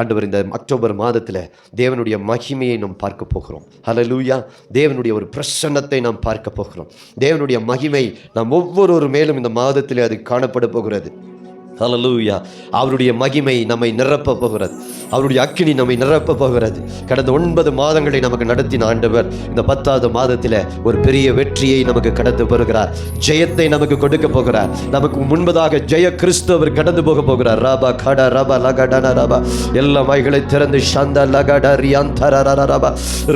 ஆண்டவர், இந்த அக்டோபர் மாதத்தில் தேவனுடைய மகிமையை நாம் பார்க்க போகிறோம். ஹல்லேலூயா. தேவனுடைய ஒரு பிரசன்னத்தை நாம் பார்க்க போகிறோம். தேவனுடைய மகிமை நாம் ஒவ்வொரு மேலும் இந்த மாதத்தில் அது காணப்பட போகிறது. ஹல்லேலூயா. அவருடைய மகிமை நம்மை நிரப்ப போகிறது. அவருடைய அக்கினி நம்மை நிரப்ப போகிறது. கடந்த 9 மாதங்களை நமக்கு நடத்தின ஆண்டவர் இந்த 10வது மாதத்தில் ஒரு பெரிய வெற்றியை நமக்கு கடந்து போகிறார். ஜெயத்தை நமக்கு கொடுக்க போகிறார். நமக்கு முன்பதாக ஜெய கிறிஸ்துவர் கடந்து போக போகிறார். ரபா கட ரபா லகடன ரபா. எல்லா மைகளை திறந்து சந்த லகட ரியாந்தர ரபா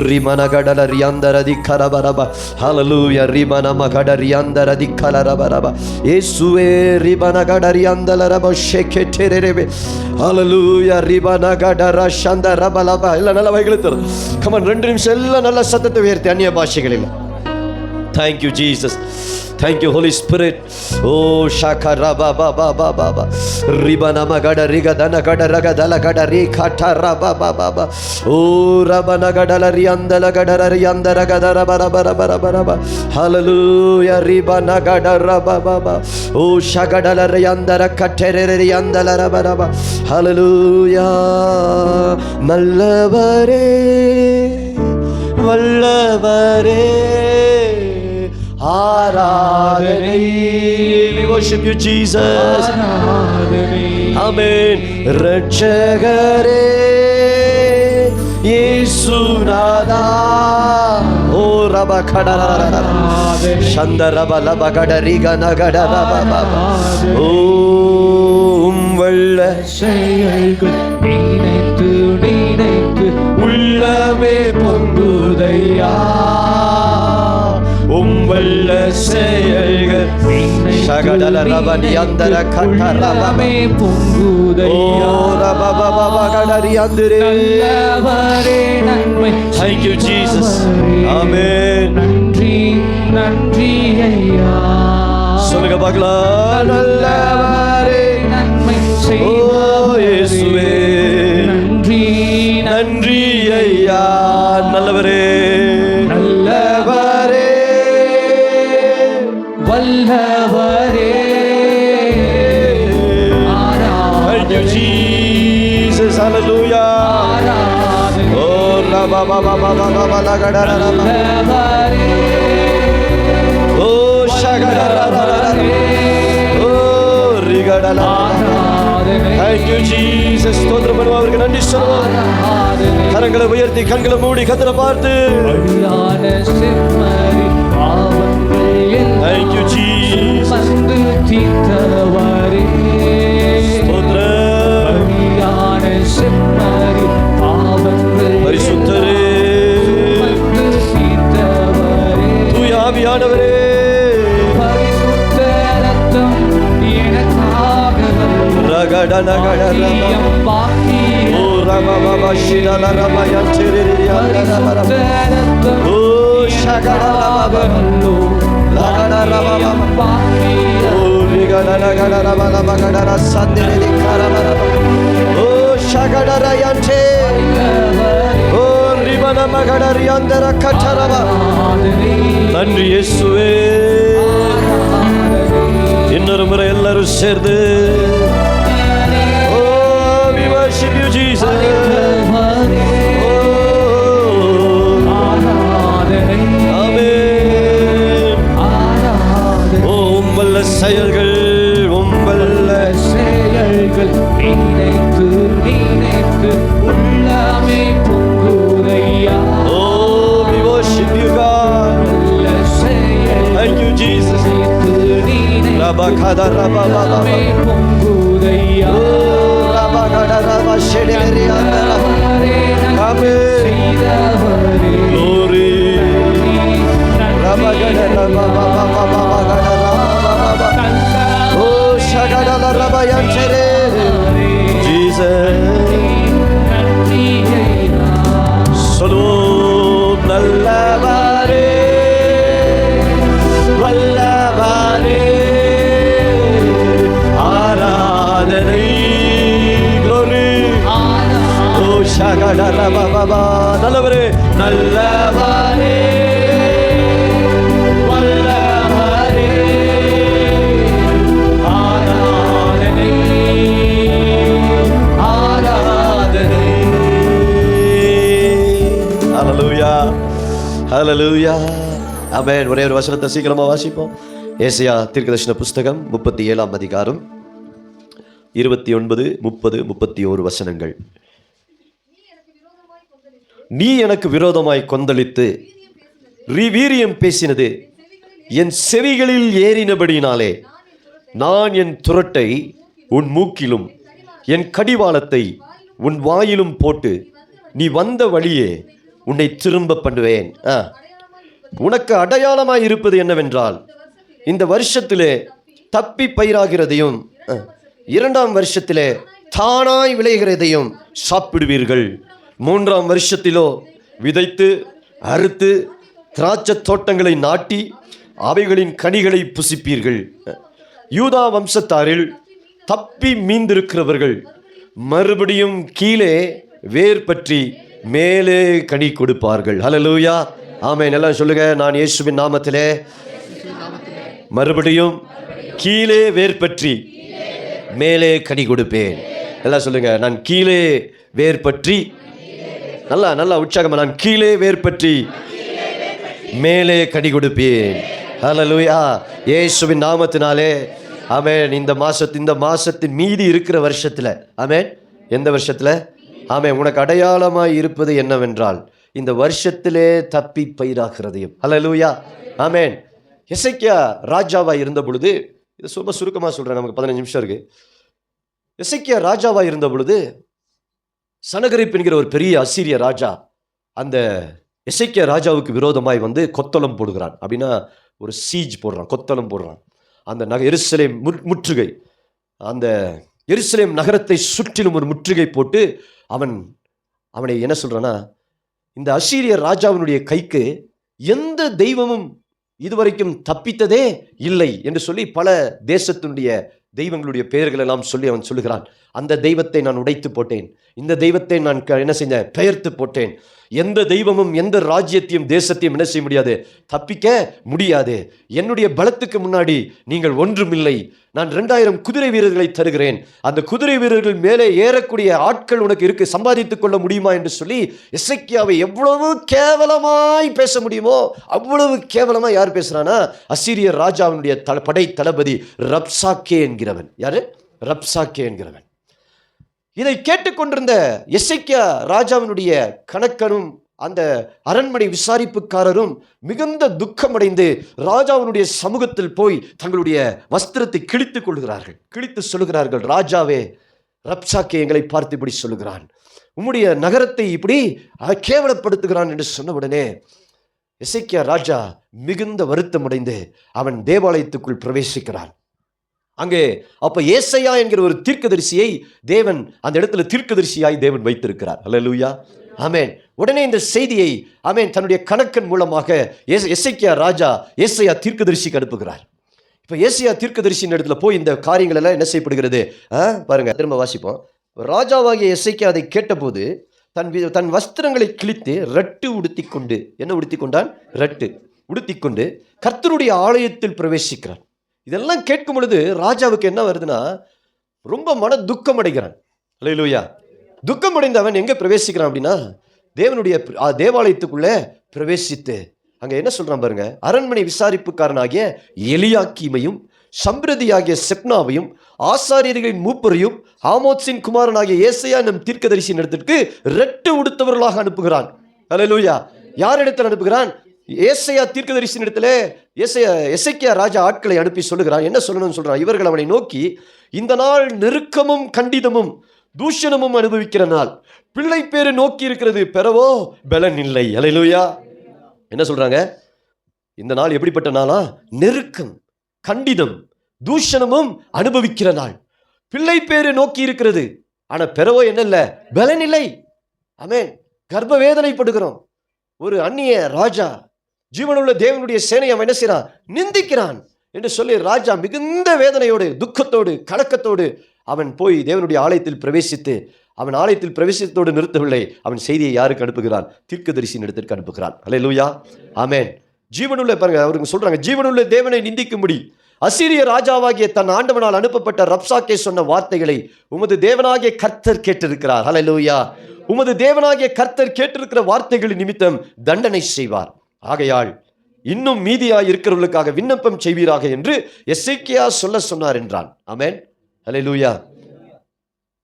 ரிமன கடல ரியாந்தர திக்கரப ரபா. ஹல்லேலூயா. ரிமன மகட ரியாந்தர திக்கல ரபா ரபா. இயேசுவே ரிமன கட ரியாந்தல ரபா ஷெகெட்டெரேபே. ஹல்லேலூயா. ரிமன கட ரஷந்த ரபா லபா. எல்லா நல்ல மைகளை திறந்து come on 2 நிமிஷம் எல்லாம் நல்ல சத்தத்தை உயர்த்தி அந்நிய பாஷைகளில். Thank you Jesus. Thank you Holy Spirit. Oh shakara ba ba ba ba ba ba ribana magada rigadana gada ragadala gada rikata raba ba ba ba. Oh rabana gada la riandala gada riandara gada bara bara bara bara ba. Hallelujah. Ribana gada raba ba ba. Oh shagada la riandara katere riandala raba raba. Hallelujah. நல்லவரே வல்லவரே ஆராதனை. We worship you Jesus. Amen. ரட்சகரே இயேசுநாதா. ஓ ரபா கடரரர சந்த ரபா லபா கடரிக நகட ரபா பபா. ஓ வல்ல செயல்கள் நினைத்து நினைத்து உள்ளமே பொங்குதையா. உம்பல்ல செயல்கள் சகடல ரபனி அந்தர கட்டரபமே பொங்குதையா. ஓ ரபா பபா கடரி அந்தரே. நல்லவரே நன்மை. Thank you Jesus. Amen. நன்றி நன்றி ஐயா. சொல்லுங்க பார்க்கலாம். நல்லவரே நன்மை இயேசுவே நன்றி நன்றி ஐயா. நல்லவரே நல்லவரே வல்லவரே. Thank you Jesus. Hallelujah. Oh la ba ba ba ba ba ba la ga da da da. Oh shagada da da da. Oh rigada la. Thank you Jesus. ஸ்தோத்திரம் பண்ணுவோம். அவருக்கு நன்றி சொல்லுவோம். கரங்களை உயர்த்தி கண்களை மூடி கர்த்தரை பார்த்து. Thank you Jesus. பரிசுத்தரே தூய ஆவியானவரே ரகட நகட ரபா. ஓ ரபா பபா ஷிடல ரபா யன்செரியா ரபா. ஓ ஷகட ரபா லகட ரபா பபா. ஓ ரிகட நகட ரபா ரபா கட ரசந்தெரி திக்கரபா ரபா. ஓ ஷகட ரயன்சே. ஓ ரிபன மகட ரியாந்தர கட்டரபா. நன்றி இயேசுவே. இன்னொரு முறை எல்லாரும் சேர்ந்து we worship you Jesus. உம்பல்ல செயல்கள் உம்பல்ல செயல்கள் நினைத்து நினைத்து உள்ளமே பொங்குதையா. Oh we worship you God. Thank you Jesus. Rabba khada rabba baba பொங்குதையா. rabba khada rabba shederi andara. Amen. Glory. Rabba khada rabba baba baba khada rabba baba. Oh shagada la rabba yanchere. Jesus. Salud நல்லவரே வல்லவரே ஆராதனை. Glory. Oh shagada rabba baba. நல்லவரே நல்லவரே வல்லவரே ஆராதனை ஆராதனை. ஹல்லேலூயா. ஆமென். ஒரே ஒரு வசனத்தை சீக்கிரமா வாசிப்போம். ஏசாயா தீர்க்கதரிசன புஸ்தகம் 37ஆம் அதிகாரம் 29, 30, 31 வசனங்கள். நீ எனக்கு விரோதமாய் கொந்தளித்து வீரியம் பேசினது என் செவிகளில் ஏறினபடினாலே நான் என் துரட்டை உன் மூக்கிலும் என் கடிவாளத்தை உன் வாயிலும் போட்டு நீ வந்த வழியே உன்னை திரும்ப பண்ணுவேன். உனக்கு அடையாளமாய் இருப்பது என்னவென்றால், இந்த வருஷத்திலே தப்பி பயிராகிறதையும் இரண்டாம் வருஷத்திலே தானாய் விளைகிறதையும் சாப்பிடுவீர்கள். மூன்றாம் வருஷத்திலோ விதைத்து அறுத்து திராட்சை தோட்டங்களை நாட்டி அவைகளின் கனிகளை புசிப்பீர்கள். யூதா வம்சத்தாரில் தப்பி மீந்திருக்கிறவர்கள் மறுபடியும் கீழே வேர் பற்றி மேலே கனி கொடுப்பார்கள். ஹல்லேலூயா. ஆமென். எல்லாம் சொல்லுங்க, நான் இயேசுவின் நாமத்திலே மறுபடியும் கீழே வேர் பற்றி மேலே கனி கொடுப்பேன். எல்லாம் சொல்லுங்க, நான் கீழே வேர் பற்றி, நல்லா நல்லா உற்சாகமா, நான் கீழே வேர் பற்றி மேலே கனி கொடுப்பேன். ஹல்லேலூயா. இயேசுவின் நாமத்தினாலே ஆமென். இந்த மாசத்தின் மீதி இருக்கிற வருஷத்துல, ஆமென், எந்த வருஷத்துல, ஆமென், உனக்கு அடையாளமாய் இருப்பது என்னவென்றால் இந்த வருஷத்திலே தப்பி பயிராகிறதையும். ஹல்லேலூயா. ஆமென். எசேக்கியா ராஜாவாய் இருந்த பொழுது, இது ரொம்ப சுருக்கமாக சொல்றேன், நமக்கு 15 நிமிஷம் இருக்கு. எசேக்கியா ராஜாவாய் இருந்த பொழுது சனகரிப் என்கிற ஒரு பெரிய அசீரிய ராஜா அந்த எசேக்கியா ராஜாவுக்கு விரோதமாய் வந்து கொத்தளம் போடுகிறான். அப்படின்னா ஒரு சீஜ் போடுறான், கொத்தளம் போடுறான். அந்த எருசலேம் முற்றுகை, அந்த எருசலேம் நகரத்தை சுற்றிலும் ஒரு முற்றுகை போட்டு அவனை என்ன சொல்றான்னா, இந்த அசீரிய ராஜாவினுடைய கைக்கு எந்த தெய்வமும் இதுவரைக்கும் தப்பித்ததே இல்லை என்று சொல்லி பல தேசத்தினுடைய தெய்வங்களுடைய பெயர்கள் எல்லாம் சொல்லி அவன் சொல்லுகிறான். அந்த தெய்வத்தை நான் உடைத்து போட்டேன், இந்த தெய்வத்தை நான் என்ன செஞ்சேன், பெயர்த்து போட்டேன். எந்த தெய்வமும் எந்த ராஜ்யத்தையும் தேசத்தையும் என்ன செய்ய முடியாது, தப்பிக்க முடியாது. என்னுடைய பலத்துக்கு முன்னாடி நீங்கள் ஒன்றுமில்லை. நான் 2000 குதிரை வீரர்களை தருகிறேன். அந்த குதிரை வீரர்கள் மேலே ஏறக்கூடிய ஆட்கள் உனக்கு இருக்கு, சம்பாதித்துக் கொள்ள முடியுமா என்று சொல்லி எசேக்கியாவை எவ்வளவு கேவலமாய் பேச முடியுமோ அவ்வளவு கேவலமா யார் பேசுறானா, அசீரிய ராஜாவினுடைய படை தளபதி ரப்சாக்கே என்கிறவன். யாரு? ரப்சாக்கே என்கிறவன். இதை கேட்டுக்கொண்டிருந்த எசேக்கியா ராஜாவினுடைய கணக்கனும் அந்த அரண்மனை விசாரிப்புக்காரரும் மிகுந்த துக்கமடைந்து ராஜாவினுடைய சமூகத்தில் போய் தங்களுடைய வஸ்திரத்தை கிழித்துக் கொள்கிறார்கள். கிழித்து சொல்லுகிறார்கள், ராஜாவே, ரப்சாக்கே எங்களை பார்த்து இப்படி சொல்லுகிறான், உம்முடைய நகரத்தை இப்படி கேவலப்படுத்துகிறான் என்று சொன்னவுடனே எசேக்கியா ராஜா மிகுந்த வருத்தமடைந்து அவன் தேவாலயத்துக்குள் பிரவேசிக்கிறான். அங்கே அப்ப ஏசாயா என்கிற ஒரு தீர்க்கதரிசியை தேவன் அந்த இடத்துல தீர்க்கதரிசியாய் தேவன் வைத்திருக்கிறார். அல்லேலூயா. ஆமென். உடனே இந்த செய்தியை ஆமென் தன்னுடைய கணக்கன் மூலமாக எசேக்கியா ராஜா ஏசாயா தீர்க்கதரிசிக்கு அனுப்புகிறார். இப்ப ஏசாயா தீர்க்கதரிசியின் இடத்துல போய் இந்த காரியங்கள் எல்லாம் என்ன செய்யப்படுகிறது பாருங்க, திரும்ப வாசிப்போம். ராஜாவாகிய எசேக்கியா அதை கேட்டபோது தன் வஸ்திரங்களை கிழித்து ரட்டு உடுத்திக்கொண்டு, என்ன உடுத்திக்கொண்டான்? ரட்டு உடுத்திக்கொண்டு கர்த்தருடைய ஆலயத்தில் பிரவேசிக்கிறான். இதெல்லாம் கேட்கும் பொழுது ராஜாவுக்கு என்ன வருதுன்னா, ரொம்ப மன துக்கம் அடைகிறான். அல்லேலூயா. துக்கம் அடைந்தவன் எங்க பிரவேசிக்கிறான் அப்படின்னா, தேவனுடைய தேவாலயத்துக்குள்ளே பிரவேசித்து அங்க என்ன சொல்றான் பாருங்க, அரண்மனை விசாரிப்புக்காரனாகிய எலியாக்கீமையும் சம்பிரதியாகிய செப்னாவையும் ஆசாரியர்களின் மூப்பரையும் ஆமோத்சின் குமாரனாகிய ஏசாயா நம் தீர்க்கதரிசியின் இடத்திற்கு ரெட்டு உடுத்தவர்களாக அனுப்புகிறான். அல்லேலூயா. யார் இடத்தில் அனுப்புகிறான்? ஏசாயா தீர்க்கதரிசியின் இடத்துல எசேக்கியா ராஜா ஆட்களை அனுப்பி சொல்லுகிறான். என்ன சொல்லணும்னு சொல்றான்? இவர்கள் அவனை நோக்கி, இந்த நாள் நெருக்கமும் கண்டிதமும் தூஷணமும் அனுபவிக்கிற நாள், பிள்ளை பேரு நோக்கி இருக்கிறது, பெறவோ பலன் இல்லை. அல்லேலூயா. என்ன சொல்றாங்க? இந்த நாள் எப்படிப்பட்ட நாளா? நெருக்கம், கண்டிதம், தூஷணமும் அனுபவிக்கிற நாள். பிள்ளை பேரு நோக்கி இருக்கிறது, ஆனா பெறவோ என்ன இல்லை? பலன் இல்லை. ஆமென். கர்ப்ப வேதனைப்படுகிறோம். ஒரு அந்நிய ராஜா ஜீவனுள்ள தேவனுடைய சேனையை அவன் என்ன செய்யறான்? நிந்திக்கிறான் என்று சொல்லி ராஜா மிகுந்த வேதனையோடு துக்கத்தோடு கலக்கத்தோடு அவன் போய் தேவனுடைய ஆலயத்தில் பிரவேசித்து, அவன் ஆலயத்தில் பிரவேசித்தோடு நிறுத்தவில்லை, அவன் செய்தியை யாருக்கு அனுப்புகிறான்? தீர்க்கதரிசியின் இடத்திற்கு அனுப்புகிறான். அல்லேலூயா. ஆமென். ஜீவனுள்ள, பாருங்க, அவருக்கு சொல்றாங்க, ஜீவனுள்ள தேவனை நிந்திக்கும்படி அசீரிய ராஜாவாகிய தன் ஆண்டவனால் அனுப்பப்பட்ட ரப்சாக்கே சொன்ன வார்த்தைகளை உமது தேவனாகிய கர்த்தர் கேட்டிருக்கிறார். அல்லேலூயா. உமது தேவனாகிய கர்த்தர் கேட்டிருக்கிற வார்த்தைகளின் நிமித்தம் தண்டனை செய்வார். ஆகையால் இன்னும் மீதியாய் இருக்கிறவர்களுக்காக விண்ணப்பம் செய்வீராக என்று எசேக்கியா சொல்ல சொன்னார் என்றான். ஆமென், அல்லேலூயா.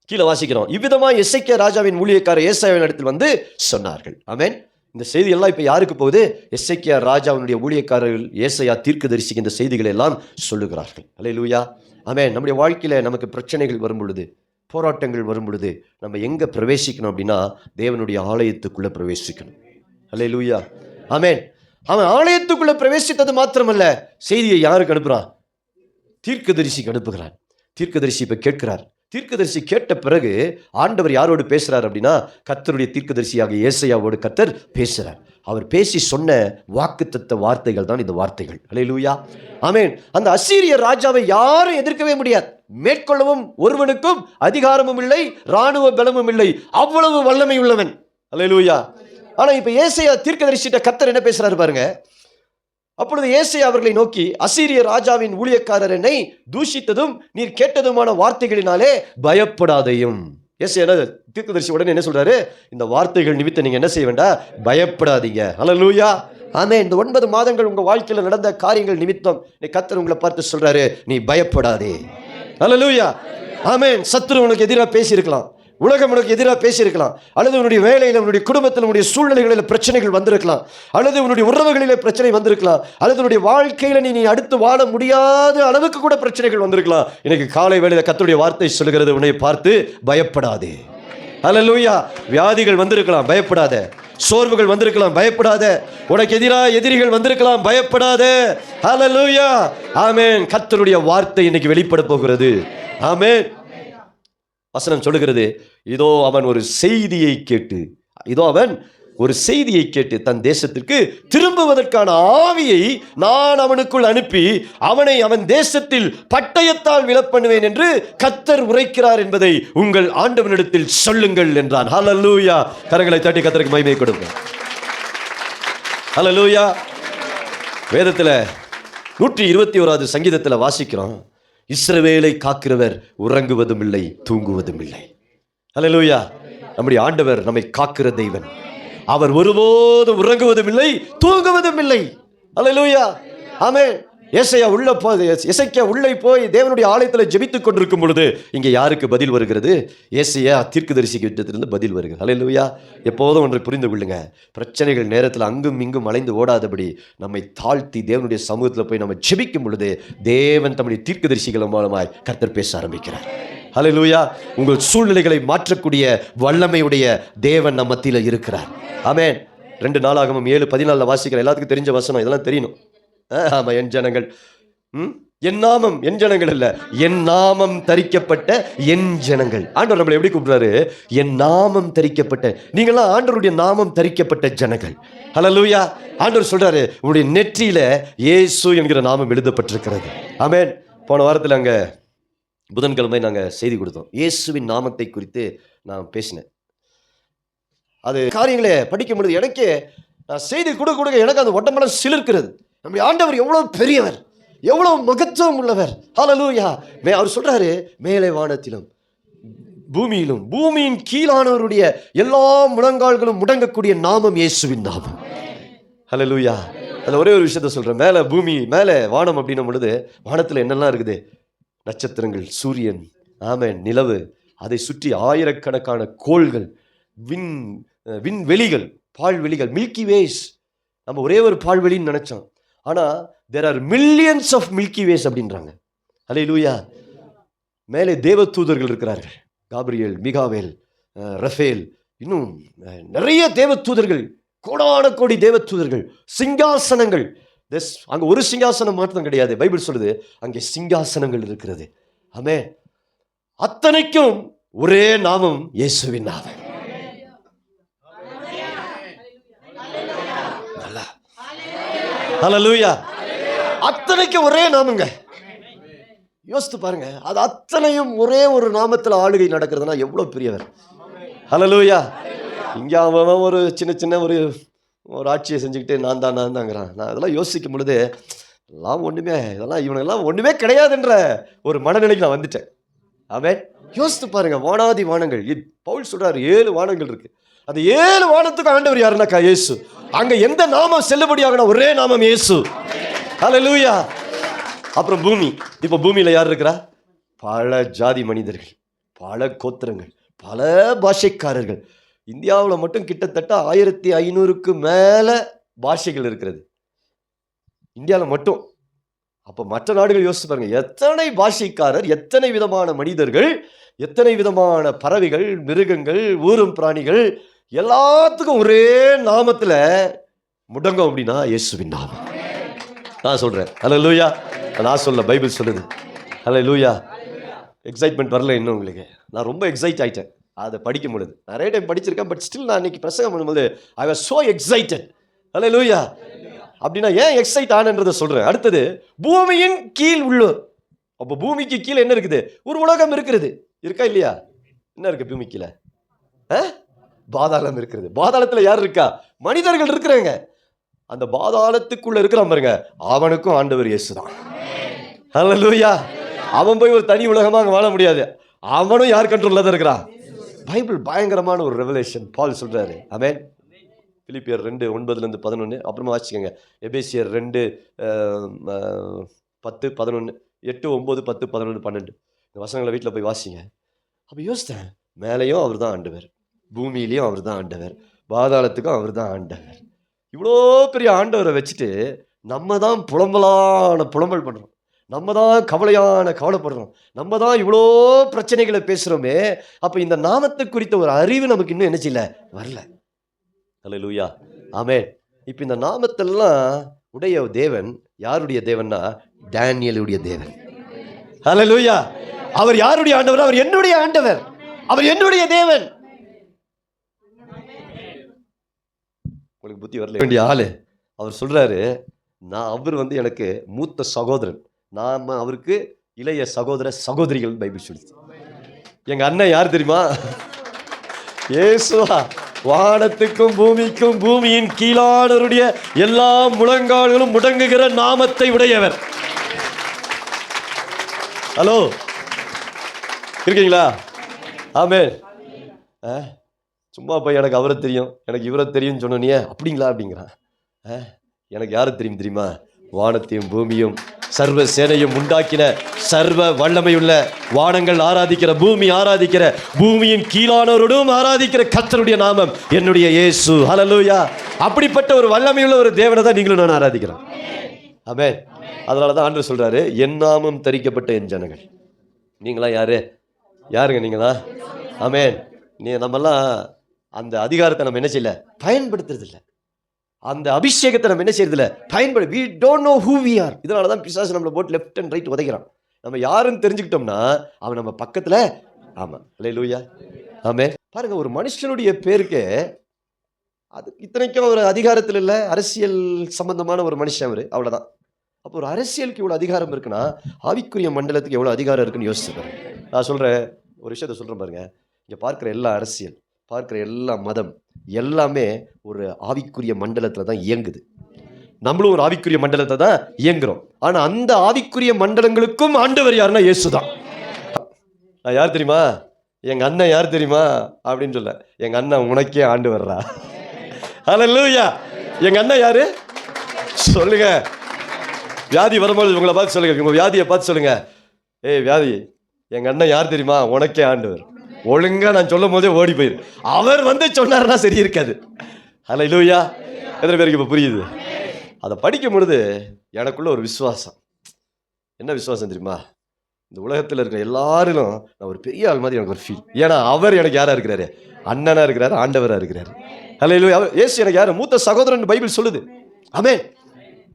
கீழே வாசிக்கிறோம். இவ்விதமாய் எசேக்கியா ராஜாவின் ஊழியக்காரர் ஏசாயாவின் இடத்தில் வந்து சொன்னார்கள். ஆமென். இந்த செய்தி எல்லாம் இப்ப யாருக்கு போகுது? எசேக்கியா ராஜாவினுடைய ஊழியக்காரர்கள் ஏசாயா தீர்க்கதரிசிக்கு இந்த செய்திகளை எல்லாம் சொல்லுகிறார்கள். அல்லேலூயா. ஆமென். நம்முடைய வாழ்க்கையில நமக்கு பிரச்சனைகள் வரும் பொழுது, போராட்டங்கள் வரும் பொழுது நம்ம எங்க பிரவேசிக்கணும் அப்படின்னா தேவனுடைய ஆலயத்துக்குள்ள பிரவேசிக்கணும். அல்லேலூயா. ஆமென். அவன் ஆலயத்துக்குள்ள பிரவேசித்தது மாத்திரமல்ல, செய்தியை யாருக்கு அனுப்புறான்? தீர்க்கதரிசிக்கு அனுப்புகிறான். தீர்க்கதரிசி இப்ப கேட்கிறார். தீர்க்கதரிசி கேட்ட பிறகு ஆண்டவர் யாரோடு பேசுறார் அப்படின்னா கர்த்தருடைய தீர்க்கதரிசியாக ஏசாயாவோடு கர்த்தர் பேசுறார். அவர் பேசி சொன்ன வாக்குத்தத்த வார்த்தைகள் தான் இந்த வார்த்தைகள். அல்லேலூயா. ஆமென். அந்த அசீரிய ராஜாவை யாரும் எதிர்க்கவே முடியாது. மேற்கொள்ளவும் ஒருவனுக்கும் அதிகாரமும் இல்லை, ராணுவ பலமும் இல்லை, அவ்வளவு வல்லமை உள்ளவன். அல்லேலூயா. ஆனா இப்ப ஏசாயா தீர்க்கதரிசிட்ட கர்த்தர் என்ன பேசுறாரு பாருங்க. அப்பொழுது ஏசாயா அவர்களை நோக்கி, அசீரிய ராஜாவின் ஊழியக்காரர் என்னை தூஷித்ததும் நீர் கேட்டதுமான வார்த்தைகளினாலே பயப்படாதையும். ஏசாயா தீர்க்கதரிசி உடனே என்ன சொல்றாரு? இந்த வார்த்தைகள் நிமித்தம் நீங்க என்ன செய்ய வேண்டாம், பயப்படாதீங்க. அல்லேலூயா. ஆமென். இந்த 9 மாதங்கள் உங்க வாழ்க்கையில நடந்த காரியங்கள் நிமித்தம் கர்த்தர் உங்களை பார்த்து சொல்றாரு, நீ பயப்படாதே. அல்லேலூயா. ஆமென். சத்துரு உனக்கு எதிராக பேசியிருக்கலாம், உலகம் உனக்கு எதிராக பேசியிருக்கலாம், அல்லது உன்னுடைய வேலையில், உன்னுடைய குடும்பத்தில், உன்னுடைய சூழ்நிலைகளில் பிரச்சனைகள் வந்திருக்கலாம், அல்லது உன்னுடைய உறவுகளிலே பிரச்சனை வந்திருக்கலாம், அல்லது உன்னுடைய வாழ்க்கையில நீ அடுத்து வாழ முடியாத அளவுக்கு கூட பிரச்சனைகள் வந்திருக்கலாம். இன்னைக்கு காலை வேளையில கர்த்தருடைய வார்த்தை சொல்கிறது, உன்னை பார்த்து பயப்படாதே. அல்லேலூயா. வியாதிகள் வந்திருக்கலாம், பயப்படாத. சோர்வுகள் வந்திருக்கலாம், பயப்படாத. உனக்கு எதிராக எதிரிகள் வந்திருக்கலாம், பயப்படாத. அல்லேலூயா. ஆமென். கர்த்தருடைய வார்த்தை இன்னைக்கு வெளிப்பட போகிறது. ஆமென். வசனம் சொல்லுகிறது, இதோ அவன் ஒரு செய்தியை கேட்டு தன் தேசத்திற்கு திரும்புவதற்கான ஆவியை நான் அவனுக்குள் அனுப்பி அவனை அவன் தேசத்தில் பட்டயத்தால் விழப்பண்ணுவேன் என்று கர்த்தர் உரைக்கிறார் என்பதை உங்கள் ஆண்டவனிடத்தில் சொல்லுங்கள் என்றான். ஹல்லேலூயா. கரங்களை தட்டி கர்த்தருக்கு மகிமை கொடுங்க. ஹல்லேலூயா. வேதத்துல 121வது சங்கீதத்துல வாசிக்கிறோம், இஸ்ரவேலை காக்கிறவர் உறங்குவதும் இல்லை, தூங்குவதும் இல்லை. அல்லேலூயா. நம்முடைய ஆண்டவர் நம்மை காக்கிற தெய்வன். அவர் ஒருபோதும் உறங்குவதும் இல்லை, தூங்குவதும் இல்லை. அல்லேலூயா. ஆமென். ஏசாயா உள்ளே போய் தேவனுடைய ஆலயத்தில் ஜெபித்துக் கொண்டிருக்கும் பொழுது இங்கே யாருக்கு பதில் வருகிறது? ஏசாயா தீர்க்கதரிசிக்கு இடத்திலிருந்து பதில் வருகிறது. அல்லேலூயா. எப்போதும் ஒன்றை புரிந்து கொள்ளுங்க, பிரச்சனைகள் நேரத்தில் அங்கும் இங்கும் அலைந்து ஓடாதபடி நம்மை தாழ்த்தி தேவனுடைய சமூகத்தில் போய் நம்ம ஜெபிக்கும் பொழுது தேவன் தம்முடைய தீர்க்கதரிசிகள் மூலமாய் கர்த்தர் பேச ஆரம்பிக்கிறார். அல்லேலூயா. உங்கள் சூழ்நிலைகளை மாற்றக்கூடிய வல்லமையுடைய தேவன் நம் மத்தியில் இருக்கிறார். ஆமென். 2 நாளாகமம் 7:14 வாசிக்கிற எல்லாத்துக்கும் தெரிஞ்ச வசனம், இதெல்லாம் தெரியணும். ஆமா, என் ஜனங்கள், என் நாமம், என் ஜனங்கள் அல்ல, என் நாமம் தரிக்கப்பட்ட என் ஜனங்கள். ஆண்டவர் நம்மளை எப்படி கூப்பிடுறாரு? என் நாமம் தரிக்கப்பட்ட. நீங்களாம் ஆண்டவருடைய நாமம் தரிக்கப்பட்ட ஜனங்கள். ஹல்லேலூயா. ஆண்டவர் சொல்றாரு, உங்களுடைய நெற்றியில இயேசு என்கிற நாமம் எழுதப்பட்டிருக்கிறது. ஆமென். போன வாரத்தில் அங்க புதன்கிழமை நாங்க செய்தி கொடுத்தோம். இயேசுவின் நாமத்தை குறித்து நான் பேசினேன். அது காரியங்களை படிக்கும் பொழுது எனக்கே செய்தி கொடுக்க எனக்கு அந்த உடம்பெல்லாம் சிலிர்க்கிறது. நம்முடைய ஆண்டவர் எவ்வளவு பெரியவர், எவ்வளவு மகத்துவம் உள்ளவர். ஹல்லேலூயா. அவர் சொல்றாரு, மேலே வானத்திலும் பூமியிலும் பூமியின் கீழானவருடைய எல்லா முழங்கால்களும் முடங்கக்கூடிய நாமம் இயேசுவின் நாமம். ஹல்லேலூயா. அதில் ஒரே ஒரு விஷயத்த சொல்றேன். மேலே பூமி, மேலே வானம் அப்படின்னும் பொழுது வானத்தில் என்னெல்லாம் இருக்குது? நட்சத்திரங்கள், சூரியன், ஆமென், நிலவு, அதை சுற்றி ஆயிரக்கணக்கான கோள்கள், விண்வெளிகள், பால்வெளிகள், மில்கி வேஸ். நம்ம ஒரே ஒரு பால்வெளின்னு நினைச்சோம், ஆனா there are millions of milky ways அப்படின்றாங்க. அல்லேலூயா. மேலே தேவதூதர்கள் இருக்கிறார்கள், காபிரியேல், மிகாவேல், ரஃபேல், இன்னும் நிறைய தேவதூதர்கள், கோடான கோடி தேவதூதர்கள், சிங்காசனங்கள். அங்க ஒரு சிங்காசனம் மாத்திரம் கிடையாது, பைபிள் சொல்லுது அங்கே சிங்காசனங்கள் இருக்கிறது. ஆமென். அத்தனைக்கும் ஒரே நாமம் இயேசுவின் நாமம். ஹல்லேலூயா. அத்தனைக்கு ஒரே நாமங்க. யோசித்து பாருங்க, அது அத்தனையும் ஒரே ஒரு நாமத்தில் ஆளுகை நடக்கிறதுனா எவ்வளவு பெரியவர். ஹல்லேலூயா. இங்கே அவன் ஒரு சின்ன ஒரு ஆட்சியை செஞ்சுக்கிட்டு நான் தாங்கிறான். நான் இதெல்லாம் யோசிக்கும் பொழுது இதெல்லாம் இவனெல்லாம் ஒண்ணுமே கிடையாதுன்ற ஒரு மனநிலைக்கு நான் வந்துட்டேன். ஆமென். யோசித்து பாருங்க, வானாதி வானங்கள். பவுல் சொல்றாரு 7 வானங்கள் இருக்கு. அந்த 7 வானத்துக்கு ஆண்டவர் யாருன்னாக்கா இயேசு. அங்க எந்த நாமம் செல்லுபடியாகனா ஒரே நாமம் இயேசு. ஹல்லேலூயா. அப்புறம் பூமி. இப்ப பூமியில யார் இருக்கிறா? பல ஜாதி மனிதர்கள், பல கோத்திரங்கள், பல பாஷைக்காரர்கள். இந்தியாவில் மட்டும் கிட்டத்தட்ட 1500க்கு மேல பாஷைகள் இருக்கிறது இந்தியாவில் மட்டும். அப்போ மற்ற நாடுகள் யோசிச்சு பாருங்க, எத்தனை பாஷைக்காரர், எத்தனை விதமான மனிதர்கள், எத்தனை விதமான பறவைகள், மிருகங்கள், ஊரும் பிராணிகள், எல்லாத்துக்கும் ஒரே நாமத்துல முடங்கும் அப்படின்னா இயேசுவின் நாமம். நான் சொல்றேன் ஹல்லேலூயா. நான் சொல்ல, பைபிள் சொல்லுது. ஹல்லேலூயா. எக்ஸைட்மெண்ட் வரல இன்னும் உங்களுக்கு? நான் ரொம்ப எக்ஸைட் ஆயிட்டேன் அதை படிக்கும் பொழுது. நிறைய டைம் படிச்சிருக்கேன், பட் ஸ்டில் நான் இன்னைக்கு பிரசங்கம் பண்ணும்போது ஐ வாஸ் சோ எக்ஸைட்டட். ஹல்லேலூயா. அப்படின்னா ஏன் எக்ஸைட் ஆனன்றதை சொல்றேன். அடுத்தது, பூமியின் கீழ் உள்ளோர். அப்போ பூமிக்கு கீழே என்ன இருக்குது? ஒரு உலகம் இருக்கிறது. இருக்கா இல்லையா? என்ன இருக்கு பூமி கீழே? பாதாளம் இருக்கிறது. பாதாளத்துல யார் இருக்கா? மனிதர்கள் இருக்கிறாங்க. அந்த பாதாளத்துக்குள்ள இருக்கிறான் பாருங்க, அவனுக்கும் ஆண்டவர் இயேசுதான். ஹல்லேலூயா. அவன் போய் ஒரு தனி உலகமாக வாழ முடியாது. அவனும் யார் கண்ட்ரோல்ல தான் இருக்கிறான். பைபிள் பயங்கரமான ஒரு ரெவலேஷன். பால் சொல்றாரு. ஆமென். பிலிப்பியர் 2:9-11. அப்புறமா வாசிக்கங்க. எபேசியர் 2:10-11, 8:9-10-11-12. இந்த வசனங்களை வீட்டில் போய் வாசிங்க. அப்போ யோசித்தேன், மேலேயும் அவர் தான் ஆண்டவர், பூமியிலையும் அவர் தான் ஆண்டவர், பாதாளத்துக்கும் அவர் தான் ஆண்டவர். இவ்வளோ பெரிய ஆண்டவரை வச்சுட்டு நம்ம தான் புலம்பல் பண்ணுறோம், நம்ம தான் கவலைப்படுறோம், நம்ம தான் இவ்வளோ பிரச்சனைகளை பேசுகிறோமே. அப்போ இந்த நாமத்தை குறித்த ஒரு அறிவு நமக்கு இன்னும் என்ன செய்யல, வரல. ஹல்லேலூயா. ஆமென். இப்போ இந்த நாமத்தெல்லாம் உடைய தேவன் யாருடைய தேவன்னா தானியேலுடைய தேவன். ஹல்லேலூயா. அவர் யாருடைய ஆண்டவர்? அவர் என்னுடைய ஆண்டவர், அவர் என்னுடைய தேவன். உங்களுக்கு புத்தி வரல வேண்டிய ஆளு. அவர் சொல்றாரு, அவர் எனக்கு மூத்த சகோதரன், நாம அவருக்கு இளைய சகோதர சகோதரிகள் பைபிள் சொல்லுது. எங்க அண்ணன் யார் தெரியுமா? இயேசுவா. வானத்துக்கும் பூமிக்கும் பூமியின் கீழானவருடைய எல்லா முழங்கால்களும் முடங்குகிற நாமத்தை உடையவர். ஹலோ, இருக்கீங்களா? ஆமென். சும்மா போய் எனக்கு அவரை தெரியும், எனக்கு இவரை தெரியும் சொன்னீங்க, அப்படிங்களா அப்படிங்கிறான். எனக்கு யாரை தெரியுமா? வானத்தையும் பூமியும் சர்வ சேனையும் உண்டாக்கின சர்வ வல்லமையுள்ள, வானங்கள் ஆராதிக்கிற, பூமி ஆராதிக்கிற, பூமியின் கீழானவரோடும் ஆராதிக்கிற கர்த்தருடைய நாமம் என்னுடைய இயேசு. ஹல்லேலூயா. அப்படிப்பட்ட ஒரு வல்லமையுள்ள ஒரு தேவனை தான் நீங்களும் நான் ஆராதிக்கிறோம். ஆமென். அதனால தான் ஆண்டவர் சொல்றாரு, என் நாமம் தரிக்கப்பட்ட என் ஜனங்கள். நீங்களா யாருங்க நீங்களா? ஆமென். நம்மெல்லாம் அந்த அதிகாரத்தை நம்ம என்ன செய்யல, பயன்படுத்துறது இல்லை. அந்த அபிஷேகத்தை நம்ம என்ன செய்யறதில்ல, we don't know who we are. இதனால தான் பிசாசு நம்மளை போட்டு லெஃப்ட் அண்ட் ரைட் உதைக்கிறான். நம்ம யாருன்னு தெரிஞ்சுக்கிட்டோம்னா அவன் நம்ம பக்கத்துல. ஆமா. ஹல்லேலூயா. ஆமென். பாருங்க, ஒரு மனுஷனுடைய பேருக்கு அது இத்தனைக்கும் ஒரு அதிகாரத்தில் இல்லை, அரசியல் சம்பந்தமான ஒரு மனுஷன் அவர், அவ்வளவுதான். அப்போ ஒரு அரசியலுக்கு இவ்வளவு அதிகாரம் இருக்குன்னா ஆவிக்குரிய மண்டலத்துக்கு எவ்வளவு அதிகாரம் இருக்குன்னு யோசிச்சு பாருங்க. நான் சொல்றேன், ஒரு விஷயத்த சொல்றேன் பாருங்க. இங்க பார்க்கிற எல்லா அரசியல், பார்க்கிற எல்லா மதம் எல்லாமே ஒரு ஆவிக்குரிய மண்டலத்தில் தான் இயங்குது. நம்மளும் ஒரு ஆவிக்குரிய மண்டலத்தை தான் இயங்குறோம். ஆனா அந்த ஆவிக்குரிய மண்டலங்களுக்கும் ஆண்டவர் யாருன்னா இயேசு தான். நான் யார் தெரியுமா? எங்க அண்ணன் யார் தெரியுமா அப்படின்னு சொல்ல, எங்க அண்ணன் உனக்கே ஆண்டவர்ரா. ஹல்லேலூயா. எங்க அண்ணன் யாரு சொல்லுங்க. வியாதி வரும்போது உங்களை பார்த்து சொல்லுங்க, உங்க வியாதியை பார்த்து சொல்லுங்க, ஏய் வியாதி, எங்க அண்ணன் யார் தெரியுமா? உனக்கே ஆண்டவர். ஒழுங்கா நான் சொல்லும் போதே ஓடி போயிரு. அவர் சொன்னார்னா சரி இருக்காது. ஹல்லேலூயா. எத்தனை பேருக்கு இப்போ புரியுது? அதை படிக்கும் பொழுது எனக்குள்ள ஒரு விசுவாசம். என்ன விசுவாசம் தெரியுமா? இந்த உலகத்தில் இருக்கிற எல்லாரும் நான் ஒரு பெரிய ஆள் மாதிரி எனக்கு ஒரு ஃபீல். ஏன்னா அவர் எனக்கு யாரா இருக்கிறாரு? அண்ணனா இருக்கிறாரு, ஆண்டவரா இருக்கிறாரு. ஹல்லேலூயா. இயேசு எனக்கு யாரு? மூத்த சகோதரன் பைபிள் சொல்லுது. ஆமென்.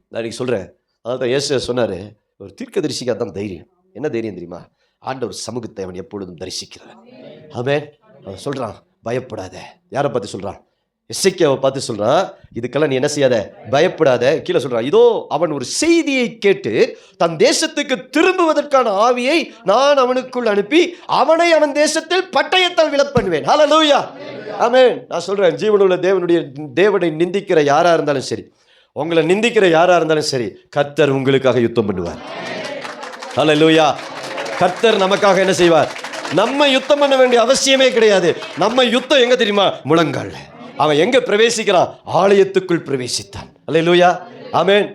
நான் இன்னைக்கு சொல்றேன், அதான் இயேசு சொன்னாரு, ஒரு தீர்க்கதரிசிக்காக தான் தைரியம். என்ன தைரியம் தெரியுமா? ஆண்டவர் சமூகத்தை அவன் எப்பொழுதும் தரிசிக்கிறான். ஆமென். அவன் சொல்றான், பயப்படாத. யாரை பார்த்து சொல்றான்? எசேக்கியாவை பார்த்து சொல்றான், இதுக்கெல்லாம் நீ என்ன செய்யாத, பயப்படாத. கீழே சொல்றான், இதோ அவன் ஒரு செய்தியை கேட்டு தன் தேசத்துக்கு திரும்புவதற்கான ஆவியை நான் அவனுக்குள் அனுப்பி அவனை அவன் தேசத்தில் பட்டயத்தால் விழப்பண்ணுவேன். ஹல்லேலூயா. ஆமென். நான் சொல்றேன், ஜீவனுள்ள தேவனை நிந்திக்கிற யாரா இருந்தாலும் சரி, உங்களை நிந்திக்கிற யாரா இருந்தாலும் சரி, கர்த்தர் உங்களுக்காக யுத்தம் பண்ணுவார். ஹல்லேலூயா. கர்த்தர் நமக்காக என்ன செய்வார்? நம்ம யுத்தம் பண்ண வேண்டிய அவசியமே கிடையாது. நம்ம யுத்தம் எங்க தெரியுமா? முழங்கால். அவன் எங்க பிரவேசிக்கிறான்? ஆலயத்துக்குள் பிரவேசித்தான். அல்லேலூயா, ஆமென்.